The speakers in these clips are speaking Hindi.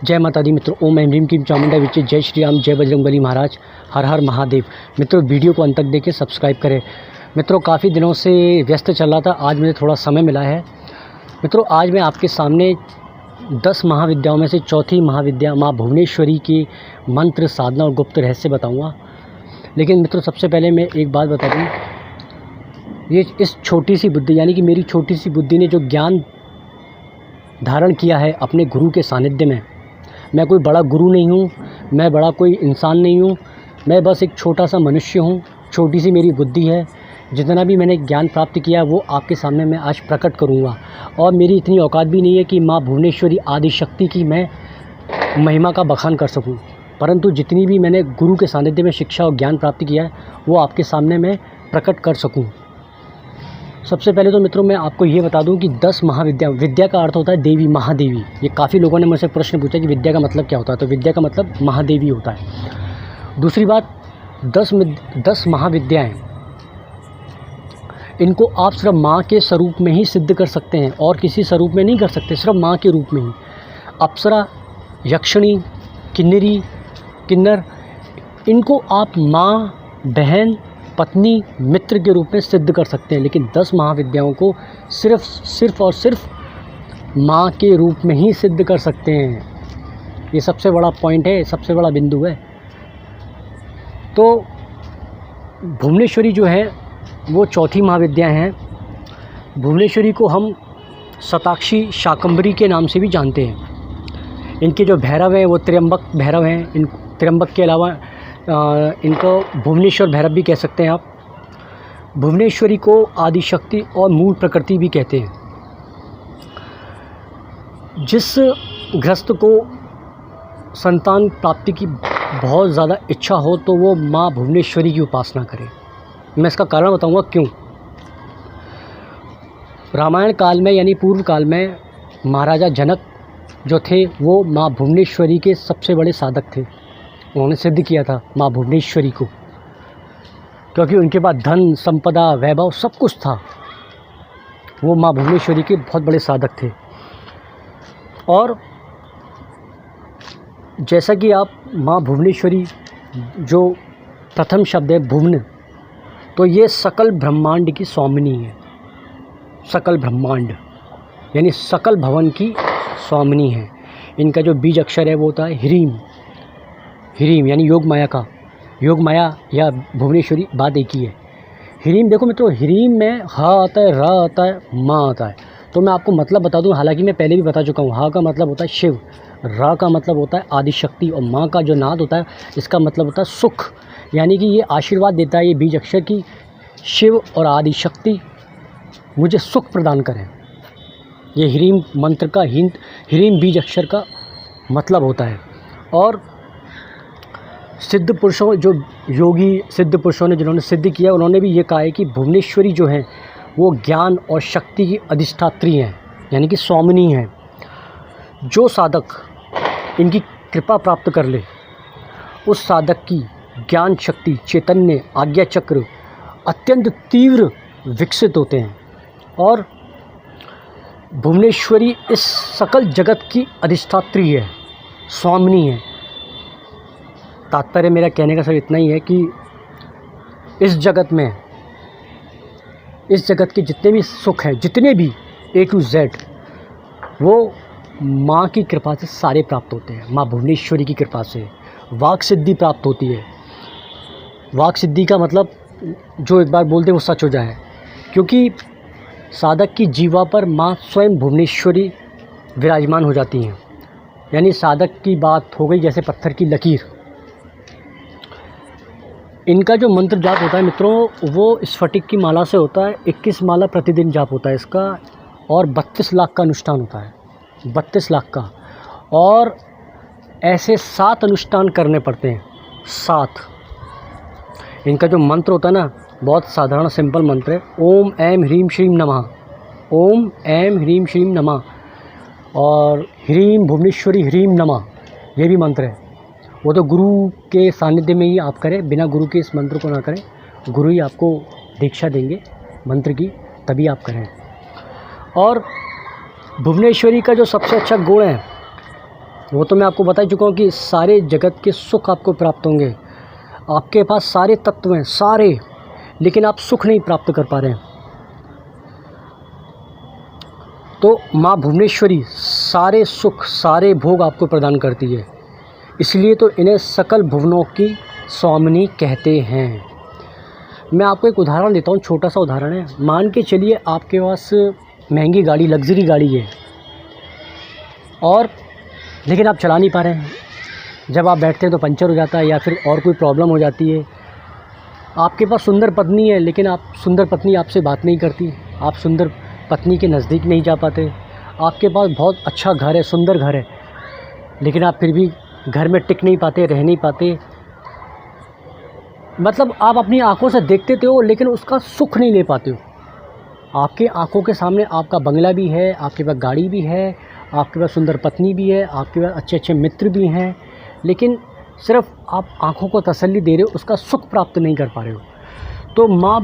जय माता दी मित्रों। ओम ऐं ह्रीं क्लीं चामुंडा विचे। जय श्री राम, जय बजरंगबली महाराज, हर हर महादेव। मित्रों वीडियो को अंत तक देखें, सब्सक्राइब करें। मित्रों काफ़ी दिनों से व्यस्त चल रहा था, आज मुझे थोड़ा समय मिला है। मित्रों आज मैं आपके सामने 10 महाविद्याओं में से चौथी महाविद्या माँ भुवनेश्वरी की मंत्र, साधना और गुप्त रहस्य बताऊँगा। लेकिन मित्रों सबसे पहले मैं एक बात बता दूँ, ये इस छोटी सी बुद्धि यानी कि मेरी छोटी सी बुद्धि ने जो ज्ञान धारण किया है अपने गुरु के सानिध्य में, मैं कोई बड़ा गुरु नहीं हूँ, मैं बड़ा कोई इंसान नहीं हूँ, मैं बस एक छोटा सा मनुष्य हूँ। छोटी सी मेरी बुद्धि है, जितना भी मैंने ज्ञान प्राप्त किया वो आपके सामने मैं आज प्रकट करूँगा। और मेरी इतनी औकात भी नहीं है कि माँ भुवनेश्वरी आदिशक्ति की मैं महिमा का बखान कर सकूँ, परंतु जितनी भी मैंने गुरु के सानिध्य में शिक्षा और ज्ञान प्राप्त किया है वो आपके सामने मैं प्रकट कर सकूँ। सबसे पहले तो मित्रों मैं आपको ये बता दूं कि 10 महाविद्या, विद्या का अर्थ होता है देवी, महादेवी। ये काफ़ी लोगों ने मुझसे प्रश्न पूछा कि विद्या का मतलब क्या होता है, तो विद्या का मतलब महादेवी होता है। दूसरी बात, 10 महाविद्याएं, इनको आप सिर्फ माँ के स्वरूप में ही सिद्ध कर सकते हैं और किसी स्वरूप में नहीं कर सकते, सिर्फ माँ के रूप में ही। अप्सरा, यक्षिणी, किन्नरी, किन्नर, इनको आप माँ, बहन, पत्नी, मित्र के रूप में सिद्ध कर सकते हैं, लेकिन 10 महाविद्याओं को सिर्फ और सिर्फ माँ के रूप में ही सिद्ध कर सकते हैं। ये सबसे बड़ा पॉइंट है, सबसे बड़ा बिंदु है। तो भुवनेश्वरी जो है वो चौथी महाविद्या है। भुवनेश्वरी को हम शताक्षी, शाकंभरी के नाम से भी जानते हैं। इनके जो भैरव हैं वो त्र्यंबक भैरव हैं। इन त्र्यंबक के अलावा इनको भुवनेश्वर भैरव भी कह सकते हैं आप। भुवनेश्वरी को आदिशक्ति और मूल प्रकृति भी कहते हैं। जिस गृहस्थ को संतान प्राप्ति की बहुत ज़्यादा इच्छा हो तो वो माँ भुवनेश्वरी की उपासना करे। मैं इसका कारण बताऊंगा क्यों। रामायण काल में यानी पूर्व काल में महाराजा जनक जो थे वो माँ भुवनेश्वरी के सबसे बड़े साधक थे। उन्होंने सिद्ध किया था माँ भुवनेश्वरी को, क्योंकि उनके पास धन, संपदा, वैभव सब कुछ था। वो माँ भुवनेश्वरी के बहुत बड़े साधक थे। और जैसा कि आप माँ भुवनेश्वरी, जो प्रथम शब्द है भुवन, तो ये सकल ब्रह्मांड की स्वामिनी है। सकल ब्रह्मांड यानी सकल भवन की स्वामिनी है। इनका जो बीज अक्षर है वो होता है ह्रीम। ह्रीम यानी योग माया का, योग माया या भुवनेश्वरी बात एक ही है। ह्रीम, देखो मित्रों, ह्रीम में ह आता है, र आता है, माँ आता है। तो मैं आपको मतलब बता दूं, हालांकि मैं पहले भी बता चुका हूँ। ह का मतलब होता है शिव, र का मतलब होता है आदिशक्ति, और माँ का जो नाद होता है इसका मतलब होता है सुख। यानी कि ये आशीर्वाद देता है, ये बीज अक्षर की शिव और आदिशक्ति मुझे सुख प्रदान करें। ये ह्रीम मंत्र का ह्रीम बीज अक्षर का मतलब होता है। और सिद्ध पुरुषों, जो योगी सिद्ध पुरुषों ने जिन्होंने सिद्ध किया, उन्होंने भी ये कहा है कि भुवनेश्वरी जो है वो ज्ञान और शक्ति की अधिष्ठात्री हैं, यानी कि स्वामिनी हैं। जो साधक इनकी कृपा प्राप्त कर ले, उस साधक की ज्ञान शक्ति, चैतन्य, आज्ञा चक्र अत्यंत तीव्र विकसित होते हैं। और भुवनेश्वरी इस सकल जगत की अधिष्ठात्री है, स्वामिनी है। तात्पर्य मेरा कहने का सब इतना ही है कि इस जगत में, इस जगत के जितने भी सुख हैं, जितने भी A to Z, वो माँ की कृपा से सारे प्राप्त होते हैं। माँ भुवनेश्वरी की कृपा से वाक सिद्धि प्राप्त होती है। वाक सिद्धि का मतलब जो एक बार बोलते हैं वो सच हो जाए, क्योंकि साधक की जीवा पर माँ स्वयं भुवनेश्वरी विराजमान हो जाती हैं। यानी साधक की बात हो गई जैसे पत्थर की लकीर। इनका जो मंत्र जाप होता है मित्रों वो स्फटिक की माला से होता है। 21 माला प्रतिदिन जाप होता है इसका, और 32 लाख का अनुष्ठान होता है, 32 लाख का। और ऐसे 7 अनुष्ठान करने पड़ते हैं, 7। इनका जो मंत्र होता है ना, बहुत साधारण सिंपल मंत्र है। ओम ऐं ह्रीं श्रीं नमः, ओम ऐं ह्रीं श्रीं नमः, और ह्रीं भुवनेश्वरी ह्रीं नमः, ये भी मंत्र है। वो तो गुरु के सानिध्य में ही आप करें, बिना गुरु के इस मंत्र को ना करें। गुरु ही आपको दीक्षा देंगे मंत्र की, तभी आप करें। और भुवनेश्वरी का जो सबसे अच्छा गुण है वो तो मैं आपको बता ही चुका हूँ कि सारे जगत के सुख आपको प्राप्त होंगे। आपके पास सारे तत्व हैं, सारे, लेकिन आप सुख नहीं प्राप्त कर पा रहे हैं। तो माँ भुवनेश्वरी सारे सुख, सारे भोग आपको प्रदान करती है, इसलिए तो इन्हें सकल भुवनों की स्वामिनी कहते हैं। मैं आपको एक उदाहरण देता हूँ, छोटा सा उदाहरण है। मान के चलिए आपके पास महंगी गाड़ी, लग्जरी गाड़ी है, और लेकिन आप चला नहीं पा रहे हैं। जब आप बैठते हैं तो पंचर हो जाता है या फिर और कोई प्रॉब्लम हो जाती है। आपके पास सुंदर पत्नी है, लेकिन आप सुंदर पत्नी आपसे बात नहीं करती, आप सुंदर पत्नी के नज़दीक नहीं जा पाते। आपके पास बहुत अच्छा घर है, सुंदर घर है, लेकिन आप फिर भी घर में टिक नहीं पाते, रह नहीं पाते। मतलब आप अपनी आँखों से देखते तो हो, लेकिन उसका सुख नहीं ले पाते हो। आपके आँखों के सामने आपका बंगला भी है, आपके पास गाड़ी भी है, आपके पास सुंदर पत्नी भी है, आपके पास अच्छे अच्छे मित्र भी हैं, लेकिन सिर्फ आप आँखों को तसल्ली दे रहे हो, उसका सुख प्राप्त नहीं कर पा रहे हो। तो माँ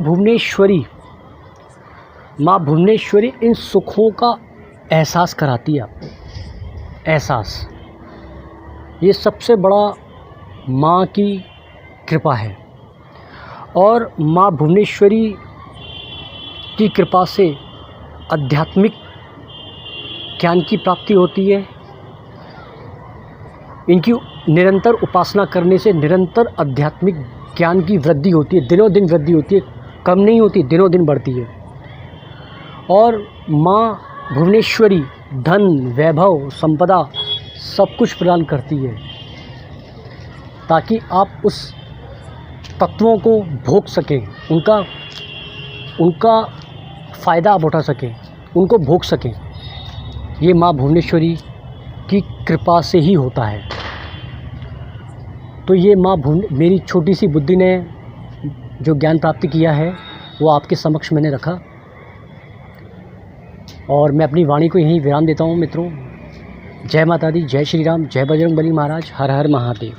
भुवनेश्वरी इन सुखों का एहसास कराती है आपको, एहसास। ये सबसे बड़ा माँ की कृपा है। और माँ भुवनेश्वरी की कृपा से आध्यात्मिक ज्ञान की प्राप्ति होती है। इनकी निरंतर उपासना करने से निरंतर आध्यात्मिक ज्ञान की वृद्धि होती है, दिनों दिन वृद्धि होती है, कम नहीं होती, दिनों दिन बढ़ती है। और माँ भुवनेश्वरी धन, वैभव, संपदा सब कुछ प्रदान करती है, ताकि आप उस तत्वों को भोग सकें, उनका फ़ायदा आप उठा सकें, उनको भोग सकें। ये माँ भुवनेश्वरी की कृपा से ही होता है। तो ये मेरी छोटी सी बुद्धि ने जो ज्ञान प्राप्त किया है वो आपके समक्ष मैंने रखा, और मैं अपनी वाणी को यहीं विराम देता हूँ मित्रों। जय माता दी, जय श्री राम, जय बजरंगबली महाराज, हर हर महादेव।